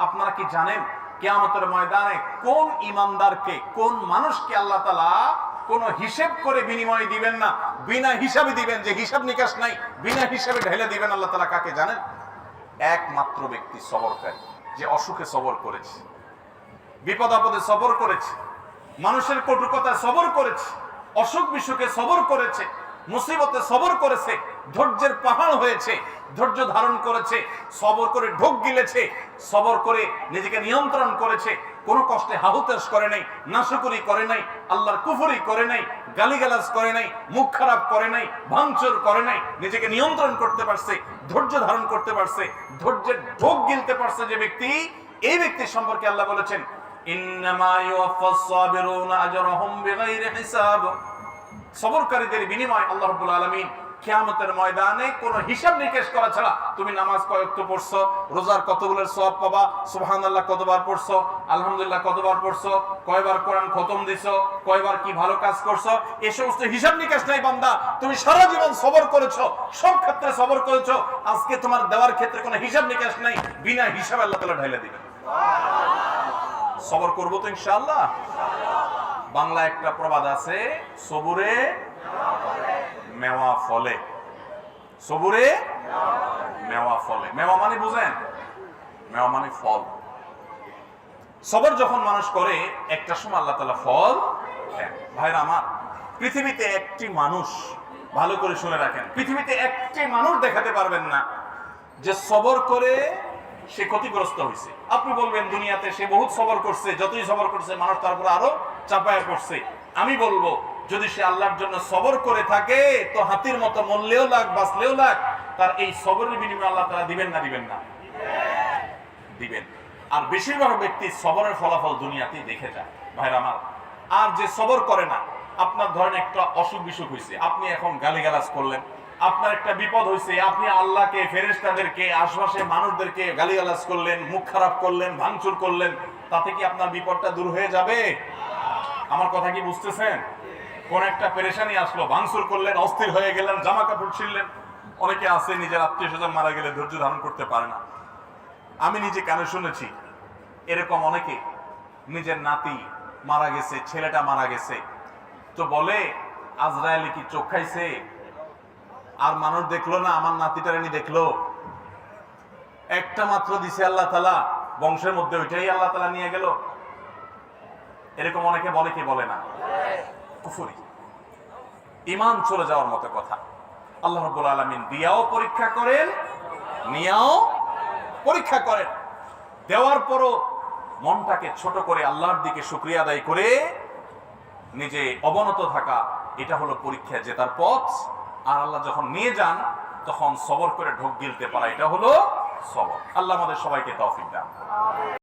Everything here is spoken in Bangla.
আপনারা কি জানেন কিয়ামতের ময়দানে কোন ঈমানদারকে, কোন মানুষকে আল্লাহ তাআলা কোন হিসাব করে বিনিময় দিবেন না, বিনা হিসাবে দিবেন, যে হিসাব নিকাশ নাই, বিনা হিসাবে ঢেলে দিবেন আল্লাহ তাআলা কাকে জানেন? একমাত্র ব্যক্তি সবরকারী, যে অসুখে সবর করেছে, বিপদ আপদে সবর করেছে, মানুষের কটুকতায় সবর করেছে, অসুখ বিসুখে সবর করেছে, মুসিবতে সবর করেছে, ধৈর্যের পাহাড় হয়েছে, ধৈর্য ধারণ করেছে, সবর করে ঢোক গিলেছে, সবর করে নিজেকে নিয়ন্ত্রণ করেছে, কোনো কষ্টে হাহুতাশ করে নাই, নাশকরি করে নাই, আল্লাহর কুফরি করে নাই, গালিগালাজ করে নাই, মুখ খারাপ করে নাই, ভাঙচুর করে নাই, নিজেকে নিয়ন্ত্রণ করতে পারছে, ধৈর্য ধারণ করতে পারছে, ধৈর্যের ঢোক গিলতে পারছে যে ব্যক্তি, এই ব্যক্তি সম্পর্কে আল্লাহ বলেছেন ইন্নামা ইউওয়াফাস সাবিরুনা আজরাহুম বিগাইরি হিসাব। সবরকারীদের বিনিময় আল্লাহ রাব্বুল আলামিন কিয়ামতের ময়দানে কোনো হিসাব নিকেশ করা ছাড়া, তুমি নামাজ কয়ক্ত পড়ছো, রোজার কতগুলোর সওয়াব পাবা, সুবহানাল্লাহ কতবার পড়ছো, আলহামদুলিল্লাহ কতবার পড়ছো, কয়বার কোরআন খতম দিছো, কয়বার কি ভালো কাজ করছো, এই সমস্ত হিসাব নিকেশ নাই বান্দা। তুমি সারা জীবন সবর করেছো, সব ক্ষেত্রে সবর করেছো, আজকে তোমার দেওয়ার ক্ষেত্রে কোনো হিসাব নিকেশ নাই, বিনা হিসাবে আল্লাহ তাআলা ঢেলে দিবেন। সবর করবো তো ইনশাআল্লাহ। বাংলা একটা প্রবাদ আছে, সবুরে মেওয়া ফলে, সবুরে মেওয়া ফলে। মেওয়া মানে বুঝেন? মেওয়া মানে ফল। সবর যখন মানুষ করে একটা সময় আল্লাহ তাআলা ফল দেন। ভাইরা আমার, পৃথিবীতে একটি মানুষ, ভালো করে শুনে রাখেন, পৃথিবীতে একটি মানুষ দেখাতে পারবেন না যে সবর করে সে ক্ষতিগ্রস্ত হয়েছে। আপনি বলবেন দুনিয়াতে সে বহুত সবর করছে, যতই সবর করছে মানুষ তারপর আরো চাপায়া পড়ছে। আমি বলবো যদি সে আল্লাহর জন্য সবর করে থাকে তো হাতির মতো মরলেও লাগ, বাঁচলেও লাগ, তার এই সবরের বিনিময়ে আল্লাহ তাআলা দিবেন না দিবেন না? দিবেন। আর বেশিরভাগ ব্যক্তি সবরের ফলাফল দুনিয়াতেই দেখে যায় ভাইরা আমার। আর যে সবর করে না, আপনার ধরেন একটা অসুখ বিসুখ হয়েছে, আপনি এখন গালিগালাজ করলেন, আপনার একটা বিপদ হয়েছে, আপনি আল্লাহকে, ফেরেশতাদেরকে, আশপাশের মানুষদেরকে গালিগালাজ করলেন, মুখ খারাপ করলেন, ভাঙচুর করলেন, তাতে কি আপনার বিপদটা দূর হয়ে যাবে? আমার কথা কি বুঝতেছেন? কোন একটা পেরেশানি আসলো, ভাঙচুর করলেন, অস্থির হয়ে গেলেন, জামা কাপড় ছিঁড়লেন। অনেকে আছে নিজের আত্মীয় স্বজন মারা গেলে ধৈর্য ধারণ করতে পারে না। আমি নিজে কানে শুনেছি এরকম অনেকে, নিজের নাতি মারা গেছে, ছেলেটা মারা গেছে, তো বলে আজরায়েল কি চোখ খাইছে, আর মানুষ দেখলো না, আমার নাতিটারানি দেখলো, একটা মাত্র দিছে আল্লাহ তাআলা, বংশের মধ্যে ওইটাই আল্লাহ তাআলা নিয়ে গেল। এরকম অনেকে বলে, কি বলে না? কুফরি, ঈমান চলে যাওয়ার মতো কথা। আল্লাহ রাব্বুল আলামিন দিয়াও পরীক্ষা করেন, নিয়াও পরীক্ষা করেন। দেওয়ার পরও মনটাকে ছোট করে আল্লাহর দিকে শুকরিয়া আদায় করে নিজে অবনত থাকা, এটা হলো পরীক্ষা জেতার পথ। আর আল্লাহ যখন নিয়ে যান তখন সবর করে ঢোক গিলতে পারা, এটা হলো সবর। আল্লাহ আমাদের সবাইকে তৌফিক দান।